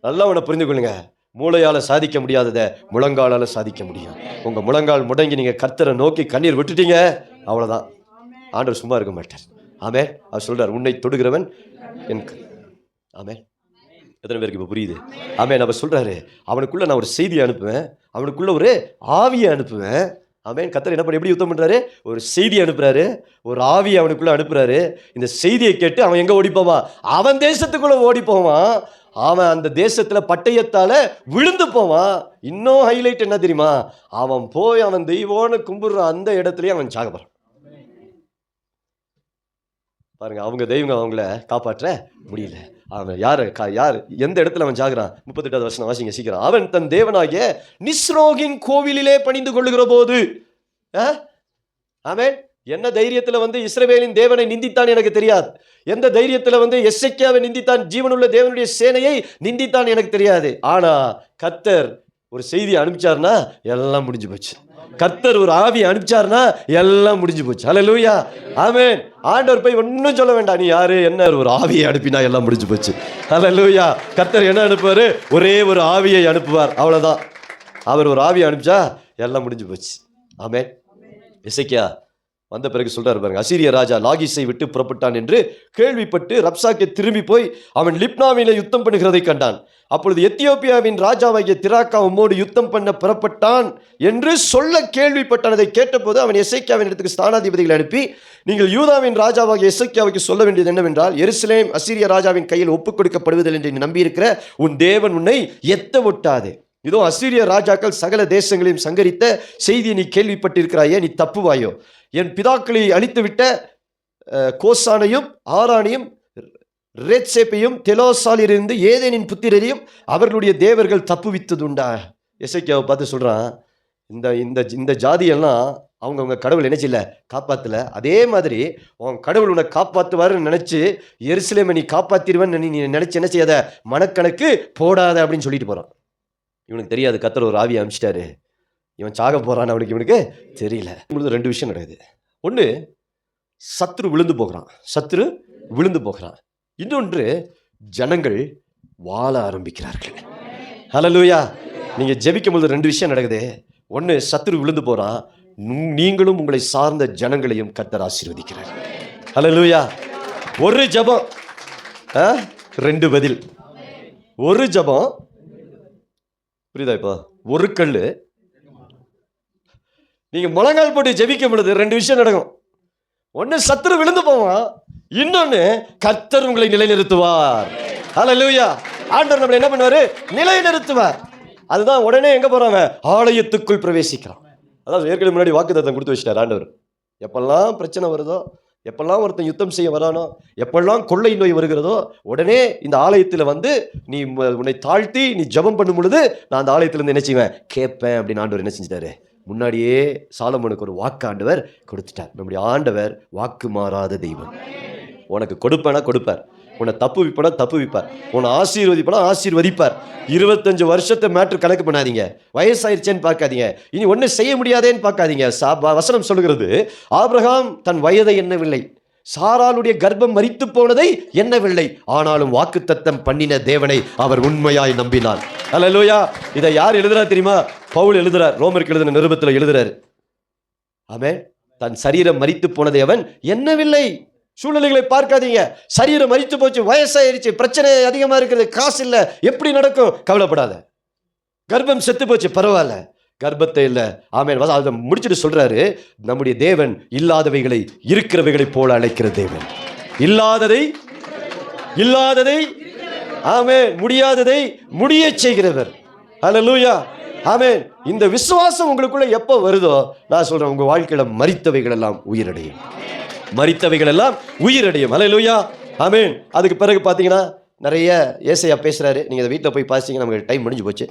நல்லா உன்னை புரிந்து கொள்ளுங்க. மூளையால சாதிக்க முடியாததை முழங்காலால சாதிக்க முடியும். உங்க முழங்கால் முடங்கி நீங்க கர்த்தரை நோக்கி கண்ணீர் விட்டுட்டீங்க, அவ்வளவுதான். ஆண்டவர் சும்மா இருக்க மாட்டார். ஆமென். அவர் சொல்றார், உன்னை தொடுகிறவன் எனக்கு. ஆமென். எத்தனை பேருக்கு இப்போ புரியுது? ஆமென். அவர் சொல்றாரு, அவனுக்குள்ள நான் ஒரு செய்தியை அனுப்புவேன், அவனுக்குள்ள ஒரு ஆவியை அனுப்புவேன். ஆமென். கர்த்தர் என்ன பண்ணி எப்படி யுத்தம் பண்றாரு? ஒரு செய்தி அனுப்புறாரு, ஒரு ஆவியை அவனுக்குள்ள அனுப்புறாரு. இந்த செய்தியை கேட்டு அவன் எங்க ஓடி போவான்? அவன் தேசத்துக்குள்ள ஓடி போவான். அவன் அந்த தேசத்துல பட்டயத்தால விழுந்து போவான். இன்னும் ஹைலைட் என்ன தெரியுமா? அவன் போய் அவன் தெய்வம்னு கும்பிடுற அந்த இடத்துலயே அவன் சாக போறான். பாருங்க, அவங்க தெய்வங்க அவங்கள காப்பாற்ற முடியல. அவன் யார் எந்த இடத்துல அவன் சாகுறான்? 38வது வசனம் வாசிங்க சீக்கிரம். அவன் தன் தேவனாகிய நிஸ்ரோகின் கோவிலிலே பணிந்து கொள்ளுகிற போது, ஆமென். என்ன தைரியத்துல இஸ்ரவேலின் தேவனை நிந்தித்தான் எனக்கு தெரியாது. எந்த தைரியத்துல எசேக்கியாவை நிந்தித்தான், ஜீவனுள்ள தேவனுடைய சேனையை நிந்தித்தான் எனக்கு தெரியாது. ஆனா கர்த்தர் ஒரு செய்தி அனுப்பிச்சார்னா எல்லாம் முடிஞ்சு போச்சு. கர்த்தர் ஒரு ஆவி அனுப்பிச்சார்னா எல்லாம் முடிஞ்சு போச்சு. அல்லேலூயா, ஆமென். ஆண்டவர் போய் ஒன்னும் சொல்ல வேண்டாம், நீ யாரு என்ன, ஒரு ஆவியை அனுப்பினா எல்லாம் முடிஞ்சு போச்சு. அல்லேலூயா. கர்த்தர் என்ன அனுப்புவாரு? ஒரே ஒரு ஆவியை அனுப்புவார், அவ்வளவுதான். அவர் ஒரு ஆவியை அனுப்பிச்சா எல்லாம் முடிஞ்சு போச்சு. ஆமென். எசேக்கியா வந்த பிறகு சொல்றாரு பாருங்க, அசீரிய ராஜா லாகிஸை விட்டு புறப்பட்டான் என்று கேள்விப்பட்டு ரப்சாக்கே திரும்பி போய் அவன் லிப்னாவிலே யுத்தம் பண்ணுகிறதை கண்டான். அப்பொழுது எத்தியோப்பியாவின் ராஜாவாகிய திராக்கா உம்மோடு யுத்தம் பண்ண புறப்பட்டான் என்று சொல்ல கேள்விப்பட்டான். அதை கேட்டபோது அவன் எசேக்கியாவின் இடத்துக்கு ஸ்தானாதிபதிகளை அனுப்பி, நீங்கள் யூதாவின் ராஜாவாகிய எசேக்கியாவுக்கு சொல்ல வேண்டியது என்னவென்றால், எருசலேம் அசீரிய ராஜாவின் கையில் ஒப்புக் கொடுக்கப்படுவதில்லை என்று நீ நம்பியிருக்கிற உன் தேவன் உன்னை எத்த ஒட்டாதே. இதோ அசீரிய ராஜாக்கள் சகல தேசங்களையும் சங்கரித்த செய்தியை நீ கேள்விப்பட்டிருக்கிறாயே, நீ தப்புவாயோ? என் பிதாக்களை அழித்துவிட்ட கோசானையும் ஆரானையும் ரேத்சேப்பையும் தெலோசாலிலிருந்து ஏதேனின் புத்திரரையும் அவர்களுடைய தேவர்கள் தப்புவித்ததுண்டா? எசேக்கியாவை பார்த்து சொல்றான், இந்த ஜாதியெல்லாம் அவங்க கடவுள் நினைச்சில்ல காப்பாத்தல. அதே மாதிரி உன் கடவுள் உன்னை காப்பாற்றுவாருன்னு நினைச்சு எருசலேமை நீ காப்பாத்திடுவேன்னு நீ நினைச்சு என்ன செய்யாத, மனக்கணக்கு போடாத அப்படின்னு சொல்லிட்டு போறான். இவனுக்கு தெரியாது கர்த்தர் ஒரு ஆவியை அனுப்பிச்சிட்டாரு, இவன் சாக போறான் இவனுக்கு தெரியல. ரெண்டு விஷயம் நடக்குது. ஒன்று, சத்ரு விழுந்து போகிறான். இன்னொன்று, ஜனங்கள் வாழ ஆரம்பிக்கிறார்கள். ஹல்லேலூயா. நீங்க ஜெபிக்கும் போது ரெண்டு விஷயம் நடக்குது. ஒன்று, சத்ரு விழுந்து போறான், நீங்களும் உங்களை சார்ந்த ஜனங்களையும் கர்த்தர் ஆசீர்வதிக்கிறார். ஹல்லேலூயா. ஒரு ஜெபம் ரெண்டு பதில். ஒரு ஜெபம், புரியுதா? இப்போ ஒரு கல்லு. நீங்க முழங்கால் போட்டு ஜெபிக்கும் பொழுது ரெண்டு விஷயம் நடக்கும். ஒன்னு, சத்துரு விழுந்து போவான். இன்னொன்னு, கர்த்தர் உங்களை நிலைநிறுத்துவார். ஹல்லேலூயா. ஆண்டவர் நம்மளை என்ன பண்ணுவாரு? நிலைநிறுத்துவார். அதுதான் உடனே எங்க போறாங்க? ஆலயத்துக்குள் பிரவேசிக்கிறான். அதாவது ஏற்கனவே முன்னாடி வாக்குத்தத்தம் கொடுத்து வச்சிட்டார் ஆண்டவர். எப்பெல்லாம் பிரச்சனை வருதோ, எப்பெல்லாம் ஒருத்தன் யுத்தம் செய்ய வரானோ, எப்பெல்லாம் கொள்ளை நோய் வருகிறதோ, உடனே இந்த ஆலயத்தில் நீ உன்னை தாழ்த்தி நீ ஜெபம் பண்ணும் பொழுது நான் அந்த ஆலயத்திலிருந்து என்ன செய்வேன்? கேட்பேன் அப்படின்னு ஆண்டவர் என்ன செஞ்சிட்டாரு? முன்னாடியே சாலமோனுக்கு ஒரு வாக்கு ஆண்டவர் கொடுத்துட்டார். நம்முடைய ஆண்டவர் வாக்கு மாறாத தெய்வம். உனக்கு கொடுப்பேனா கொடுப்பார், உன்னை தப்புவிப்பனா தப்புவிப்பார், உன்னை ஆசீர்வதிப்பனா ஆசீர்வதிப்பார். 25 வருஷத்தை மேட்ரு கணக்கு பண்ணாதீங்க, வயசாயிருச்சேன்னு பார்க்காதீங்க, இனி ஒன்றும் செய்ய முடியாதேன்னு பார்க்காதீங்க. வசனம் சொல்கிறது, ஆபிரகாம் தன் வயதை எண்ணவில்லை, சாராளுடைய கர்ப்பம் மரித்து போனதை எண்ணவில்லை, ஆனாலும் வாக்குத்தத்தம் பண்ணின தேவனை அவர் உண்மையாய் நம்பினார். அல்லேலூயா. இதை யார் எழுதுறா தெரியுமா? பவுல் எழுதுறார். ரோமருக்கு எழுதின நிருபத்தில் எழுதுறாரு. ஆமென். தன் சரீரம் மரித்து போனதை அவன் எண்ணவில்லை. சூழ்நிலைகளை பார்க்காதீங்க. சரீரம் மரித்து போச்சு, வயசாயிருச்சு, பிரச்சனை அதிகமா இருக்கிறது, காசு இல்லை, எப்படி நடக்கும்? கவலைப்படாத. கர்ப்பம் செத்து போச்சு, பரவாயில்ல, கர்ப்பத்தை இல்லை. ஆமென். அதை முடிச்சுட்டு சொல்றாரு, நம்முடைய தேவன் இல்லாதவைகளை இருக்கிறவைகளை போல அழைக்கிற தேவன். இல்லாததை ஆமென், முடியாததை முடிய செய்கிறவர். ஹல்லேலூயா. ஆமென். இந்த விசுவாசம் உங்களுக்குள்ள எப்போ வருதோ, நான் சொல்றேன், உங்க வாழ்க்கையில மரித்தவைகள் எல்லாம் உயிரடையும். ஹல்லேலூயா. ஆமென். அதுக்கு பிறகு பார்த்தீங்கன்னா நிறைய ஏசாயா பேசுறாரு. நீங்க அதை வீட்டில் போய் பாசிங்க, நமக்கு டைம் முடிஞ்சு போச்சு.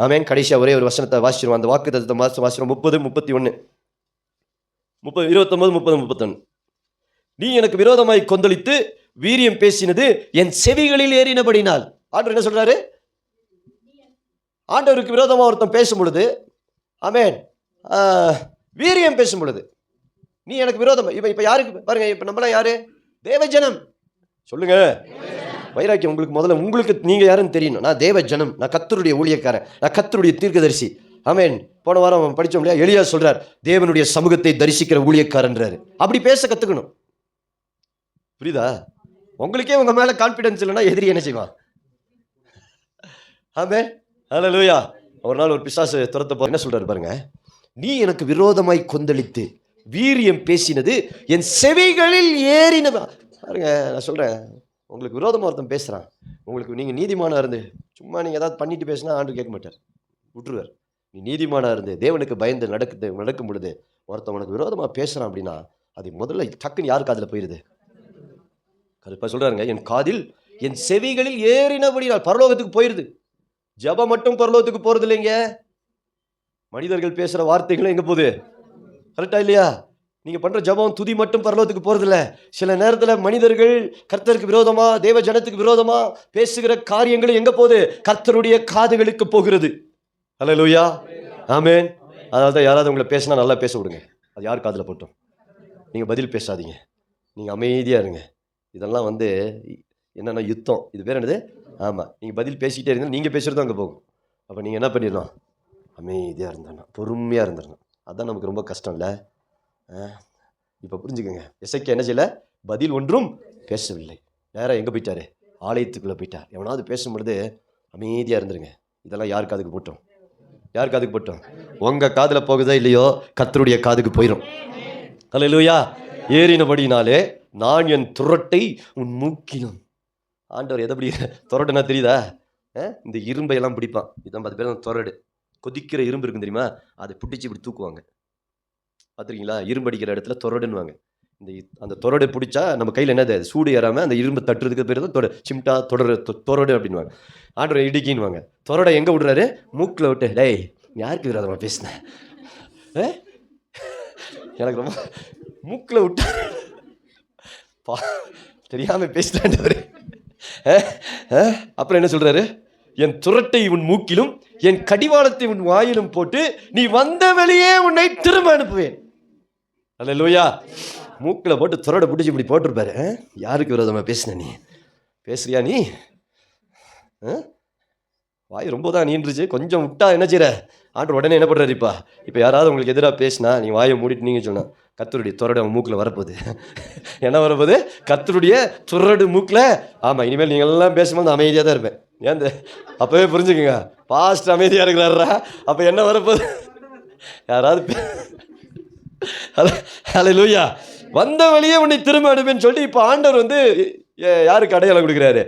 ஆமென். கடைசியா ஒரே ஒரு வசனத்தை வாசிச்சிருவோம். அந்த வாக்குத்தத்தத்தை வாசிக்கிறோம். 30, 31, 29, 30, 31. நீ எனக்கு விரோதமாய் கொந்தளித்து வீரியம் பேசினது என் செவிகளில் ஏறினபடினால். ஆண்டவர் என்ன சொல்றாரு? ஆண்டவருக்கு விரோதமாக ஒருத்தன் பேசும் பொழுது, ஆமென், வீரியம் பேசும் பொழுது நீ எனக்கு விரோதம். இப்ப யாருக்கு பாருங்க, இப்ப நம்மளாம் யாரு? தேவஜனம். சொல்லுங்க. வைராக்கியம் உங்களுக்கு முதல்ல உங்களுக்கு நீங்க யாருன்னு தெரியணும். நான் தேவஜனம், நான் கர்த்தருடைய ஊழியக்காரன், நான் கர்த்தருடைய தீர்க்கதரிசி. ஆமென். போன வாரம் படிச்சோம் இல்லையா, எலியா சொல்றார் தேவனுடைய சமூகத்தை தரிசிக்கிற ஊழியக்காரன்றாரு. அப்படி பேச கத்துக்கணும். புரியுதா? உங்களுக்கே உங்க மேல கான்பிடன்ஸ் இல்லைன்னா எதிரி என்ன செய்வான்? ஆமென். ஹல்லேலூயா. ஒரு நாள் ஒரு பிசாசு துரத்த போற என்ன சொல்றாரு பாருங்க, நீ எனக்கு விரோதமாய் கொந்தளித்து வீரியம் பேசினது என் செவிகளில் ஏறினதா. பாருங்க, நான் சொல்றேன், உங்களுக்கு விரோதமா ஒருத்தன் பேசுறான், உங்களுக்கு நீங்க நீதிமானா இருந்து சும்மா நீங்க ஏதாவது பண்ணிட்டு பேசினா ஆண்டு கேட்க மாட்டார், விட்டுருவார். நீ நீதிமானா இருந்து தேவனுக்கு பயந்து நடக்கும் பொழுது ஒருத்தன் உனக்கு விரோதமா பேசுறான் அப்படின்னா அது முதல்ல டக்குன்னு யார் காதில் போயிருது? கருப்பா சொல்றாருங்க, என் காதில் என் செவிகளில் ஏறினபடினால் பரலோகத்துக்கு போயிருது. ஜபம் மட்டும் பரலோகத்துக்கு போறது இல்லைங்க, மனிதர்கள் பேசுற வார்த்தைகளும் எங்க போகுது? கரெக்டா இல்லையா? நீங்க பண்ற ஜபம் துதி மட்டும் பரலோகத்துக்கு போறது இல்ல. சில நேரத்துல மனிதர்கள் கர்த்தருக்கு விரோதமா தேவ ஜனத்துக்கு விரோதமா பேசுகிற காரியங்கள் எங்க போகுது? கர்த்தருடைய காதுகளுக்கு போகிறது. ஹல்லேலூயா. ஆமென். அதனால தான் யாராவது உங்களை பேசினா நல்லா பேச விடுங்க. அது யார் காதுல போட்டோம்? நீங்க பதில் பேசாதீங்க, நீங்க அமைதியா இருங்க. இதெல்லாம் என்னன்னா யுத்தம். இது பேர் என்னது? ஆமா, நீங்க பதில் பேசிக்கிட்டே இருந்தாலும் நீங்க பேசுறதும் அங்கே போகும். அப்போ நீங்க என்ன பண்ணிடணும்? அமைதியா இருந்தணும், பொறுமையா இருந்துடணும். அதான் நமக்கு ரொம்ப கஷ்டம் இல்லை? இப்போ புரிஞ்சுக்கோங்க. எசேக்கியா என்ன செய்யல? பதில் ஒன்றும் பேசவில்லை. நேராக எங்கே போயிட்டாரு? ஆலயத்துக்குள்ளே போயிட்டார். எவனாவது பேசும்பொழுது அமைதியாக இருந்துருங்க. இதெல்லாம் யார் காதுக்கு போட்டோம்? யார் காதுக்கு போட்டோம்? உங்கள் காதில் போகுதா இல்லையோ கர்த்தருடைய காதுக்கு போயிடும். ஹல்லேலூயா. ஏறினபடினாலே நான் என் துரட்டை உன் மூக்கிலும். ஆண்டவர் எதை பிடி துரடுனா தெரியுதா? இந்த இரும்பை எல்லாம் பிடிப்பான். இதான் 10 பேர் தான் துரடு. கொதிக்கிற இரும்பு இருக்கும் தெரியுமா? அதை பிடிச்சி இப்படி தூக்குவாங்க. பார்த்துருக்கீங்களா? இரும்பு அடிக்கிற இடத்துல துரடுன்னுவாங்க. அந்த துரடை பிடிச்சா நம்ம கையில் என்னது சூடு ஏறாமல் அந்த இரும்பு தட்டுறதுக்கு பேர் தான் சிம்டா துரடு அப்படின்வாங்க. ஆண்டவர் இடிக்கின்னுவாங்க. துரடை எங்கே விடுறாரு? மூக்கில் விட்டு. டேய், யாருக்கு விரோதமாக பேசினேன்? எனக்கு ரொம்ப மூக்கில் விட்டு தெரியாமல் பேசிட்டாண்டவர். அப்புறம் என்ன சொல்றாரு? என் துரட்டை உன் மூக்கிலும் என் கடிவாளத்தை உன் வாயிலும் போட்டு நீ வந்த வழியே உன்னை திரும்ப அனுப்புவேன். அல்லேலூயா. மூக்கில் போட்டு துரடை பிடிச்சி இப்படி போட்டிருப்பாரு. யாருக்கு விரோதமாக பேசின? நீ பேசுறியா? நீ வாய் ரொம்ப தான் நீண்டுருச்சு, கொஞ்சம் விட்டா என்ன செய்யற? ஆண்டவர் உடனே என்ன பண்ணுறாரு? இப்போ யாராவது உங்களுக்கு எதிராக பேசினா நீ வாயை மூடிட்டு நீங்கள் சொன்னா கர்த்தருடைய துரடு அவன் மூக்கில் வரப்போகுது. என்ன வரப்போகுது? கர்த்தருடைய துரடு மூக்கில். ஆமாம், இனிமேல் நீங்கள் எல்லாம் பேசும்போது அமைதியாக தான் இருப்பேன். ஏன் அப்போவே புரிஞ்சுக்குங்க, பாஸ்ட் அமைதியாக இருக்கிறாரா? அப்போ என்ன வரப்போகுது? யாராவது ஹல்லேலூயா. வந்த வழியே உன்னை திரும்ப அனுப்புன்னு சொல்லிட்டு இப்போ ஆண்டவர் யாருக்கு அடையாளம் கொடுக்குறாரு?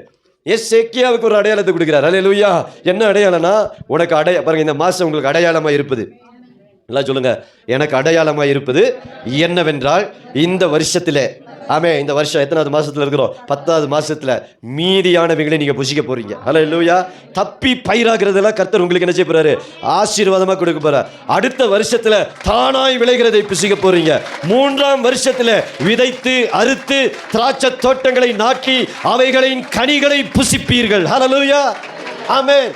எசேக்கியாவுக்கு ஒரு அடையாளத்தை கொடுக்குறாரு. ஹல்லேலூயா. என்ன அடையாளம்னா, உனக்கு பாருங்க, இந்த மாதம் உங்களுக்கு அடையாளமாக இருப்பது எல்லாம் சொல்லுங்க, எனக்கு அடையாளமாக இருப்பது என்னவென்றால் இந்த வருஷத்தில், இந்த வருஷம் எத்தனாவது மாசத்துல இருக்கிறோம்? 10வது மாசத்துல மீதியானவைகளை நீங்க புசிக்க போறீங்க. ஹல்லேலூயா. தப்பி பயிராகிறதெல்லாம் கர்த்தர் உங்களுக்கு என்ன செய்ய போறாரு? ஆசீர்வாதமா கொடுக்க போறார். அடுத்த வருஷத்துல தானாய் விளைகிறதை புசிக்க போறீங்க. 3ஆம் வருஷத்துல விதைத்து அறுத்து திராட்சை தோட்டங்களை நாட்டி அவைகளின் கனிகளை புசிப்பீர்கள். ஹல்லேலூயா. ஆமென்.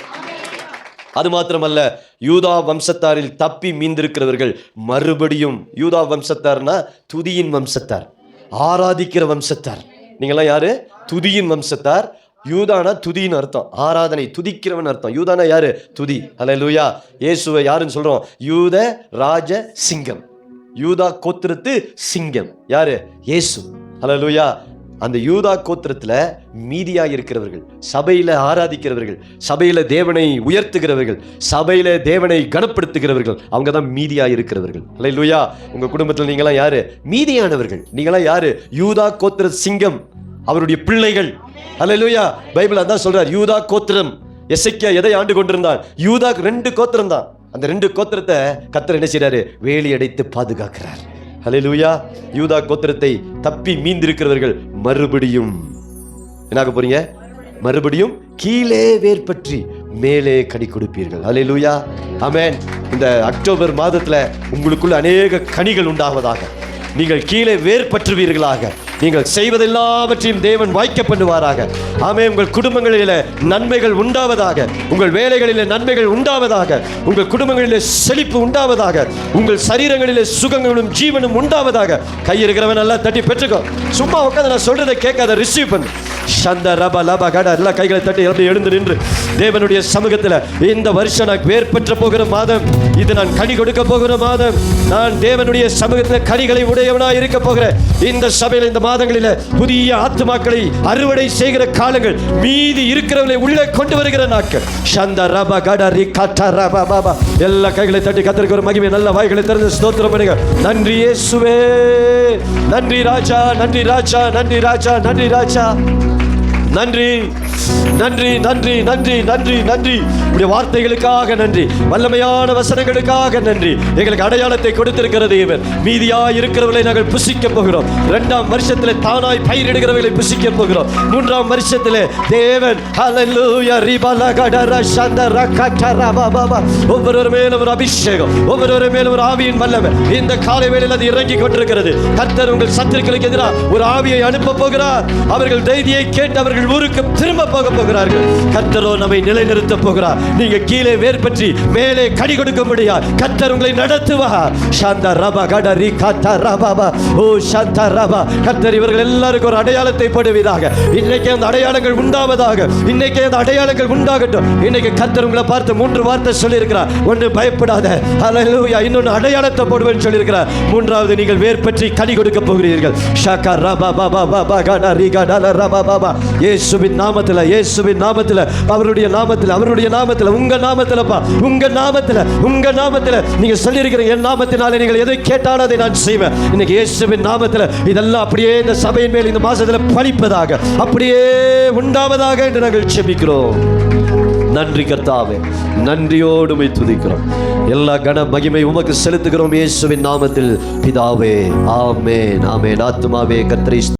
அது மாத்திரமல்ல, யூதா வம்சத்தாரில் தப்பி மீந்திருக்கிறவர்கள் மறுபடியும், யூதா வம்சத்தார்னா துதியின் வம்சத்தார், ஆராதிக்கிற வம்சத்தார். நீங்களாம் யாரு? துதியின் வம்சத்தார். யூதானா துதியின் அர்த்தம், ஆராதனை, துதிக்கிறவன் அர்த்தம். யூதானா யாரு? துதி. ஹல்லேலூயா. இயேசுவை யாருன்னு சொல்றோம்? யூத ராஜ சிங்கம், யூதா கோத்திரத்து சிங்கம். யாரு? இயேசு. ஹல்லேலூயா. அந்த யூதா கோத்திரத்துல மீதியா இருக்கிறவர்கள், சபையில ஆராதிக்கிறவர்கள், சபையில தேவனை உயர்த்துகிறவர்கள், சபையில தேவனை கனப்படுத்துகிறவர்கள், அவங்க தான் மீதியா இருக்கிறவர்கள். ஹல்லேலூயா. உங்க குடும்பத்தில் நீங்களாம் யாரு? மீதியானவர்கள். நீங்களாம் யாரு? யூதா கோத்திர சிங்கம், அவருடைய பிள்ளைகள். ஹல்லேலூயா. பைபிள் அதான் சொல்றார், யூதா கோத்திரம். எசேக்கியா எதை ஆண்டு கொண்டிருந்தான்? யூதா 2 கோத்திரம் தான். அந்த 2 கோத்திரத்தை கர்த்தர் என்ன செய்றாரு? வேலி அடைத்து பாதுகாக்கிறார். ஹல்லேலூயா. யூதா கோத்திரத்தை தப்பி மீந்திருக்கிறவர்கள் மறுபடியும் என்னாக போறீங்க? மறுபடியும் கீழே வேர் பற்றி மேலே கனி கொடுப்பீர்கள். ஹல்லேலூயா. ஆமென். இந்த அக்டோபர் மாதத்துல உங்களுக்குள்ள அநேக கனிகள் உண்டாவதாக, நீங்கள் கீழே வேர் பற்றுவீர்களாக, நீங்கள் செய்வதெல்லாவற்றையும் தேவன் வாய்க்க பண்ணுவாராக. ஆமே. உங்கள் குடும்பங்களிலே நன்மைகள் உண்டாவதாக, உங்கள் வேலைகளிலே நன்மைகள் உண்டாவதாக, உங்கள் குடும்பங்களிலே செழிப்பு உண்டாவதாக, உங்கள் சரீரங்களிலே சுகங்களும் ஜீவனும் உண்டாவதாக. கையிருக்கிறவன் நல்லா தட்டி பெற்றுக்கோ. சும்மா உட்காந்து நான் சொல்றதை கேட்காத, ரிசீவ் பண்ணு. சந்த ரப லப கட எல்லா கைகளை தட்டி எழுந்து நின்று தேவனுடைய சமூகத்தில் இந்த வருஷம் நான் வேர் பெற்ற போகிற மாதம், இது நான் கனி கொடுக்க போகிற மாதம், நான் தேவனுடைய சமூகத்தில் கனிகளை உடையவனாய் இருக்க போகிறேன். இந்த சபையில் இந்த மாதங்களில் புதிய ஆத்துமாக்களை அறுவடை செய்கிற காலங்கள், மீதி இருக்கிறவர்களை உள்ளே கொண்டு வருகிற நாட்கள். சந்த ரப கட ரி கட்ட ரப பாபா எல்லா கைகளை தட்டி கர்த்தருக்கு ஒரு மகிமை நல்ல வாய்களை திறந்து ஸ்தோத்திரம் பண்ணுங்க. நன்றி இயேசுவே, நன்றி ராஜா, நன்றி ராஜா, நன்றி ராஜா, நன்றி ராஜா, நன்றி நன்றி நன்றி நன்றி நன்றி நன்றி. உடைய வார்த்தைகளுக்காக நன்றி, வல்லமையான வசனங்களுக்காக நன்றி. எங்களுக்கு அடையாளத்தை கொடுத்திருக்கிறது தேவன். மீதியாய் இருக்கிறவர்களை நாங்கள் புசிக்க போகிறோம். 2ஆம் வருஷத்திலே தானாய் பயிரிடுகிறவர்களை புசிக்க போகிறோம். 3ஆம் வருஷத்திலே தேவன் ஹல்லேலூயா ரிபல கடர சந்தர கட்டர பாபா ஒவ்வொரு மேலும் ஒரு அபிஷேகம், ஒவ்வொரு மேலும் ஒரு ஆவியின் வல்லமை இந்த காலை வேளையில் அது இறங்கி கொண்டிருக்கிறது. கர்த்தர் உங்கள் சத்துருக்களுக்கு எதிராக ஒரு ஆவியை அனுப்ப போகிறார். அவர்கள் தைரியை கேட்டு அவர்கள் ஊருக்கு திரும்ப போக போகிறார்கள். கர்த்தரோ நம்மை நிலைநிறுத்த போகிறார். நீங்க கீழே வேர் பற்றி மேலே கனி கொடுக்க முடியாது. கர்த்தர் உங்களை நடத்துவார். சாந்த ரபா கடரி காத்தா ரபாபா ஓ சாந்த ரபா. கர்த்தர் இவர்கள் எல்லாருக்கும் ஒரு அடையாளத்தை போடுவதாக. இன்னைக்கு அந்த அடையாளங்கள் உண்டாவதாக. இன்னைக்கு அந்த அடையாளங்கள் உண்டாகட்டும். இன்னைக்கு கர்த்தர் உங்களை பார்த்து 3 வார்த்தை சொல்லி இருக்கிறார். ஒன்று, பயப்படாத. ஹல்லேலூயா. இன்னொன்று, அடையாளத்தை போடுவேன்னு சொல்லி இருக்கிறார். 3வது, நீங்கள் வேர் பற்றி கனி கொடுக்க போகிறீர்கள். ஷாகா ரபா பாபா பாபா கடரி கடல ரபா பாபா. இயேசுவின் நாமத்தில், இயேசுவின் நாமத்தில், அவருடைய நாமத்தில், அவருடைய நாமத்தில், உங்க நாமத்திலப்பா, உங்க நாமத்தில், உங்க நாமத்தில் நீங்க சொல்லி இருக்கிற என் நாமத்தினாலே நீங்கள் எதை கேட்டாலும் அதை நான் செய்வேன். இன்னைக்கு இயேசுவின் நாமத்தில் இதெல்லாம் அப்படியே இந்த சபையின் மேல் இந்த மாசத்தில் பலிப்பதாக, அப்படியே உண்டாவதாக என்று நாங்கள் ஜெபிக்கிறோம். நன்றி கர்த்தாவே, நன்றியோடு உம்மை துதிக்கிறோம். எல்லா கன மகிமை உமக்கு செலுத்துகிறோம் இயேசுவின் நாமத்தில் பிதாவே. ஆமென், ஆமென். ஆத்துமாவே கர்த்தரை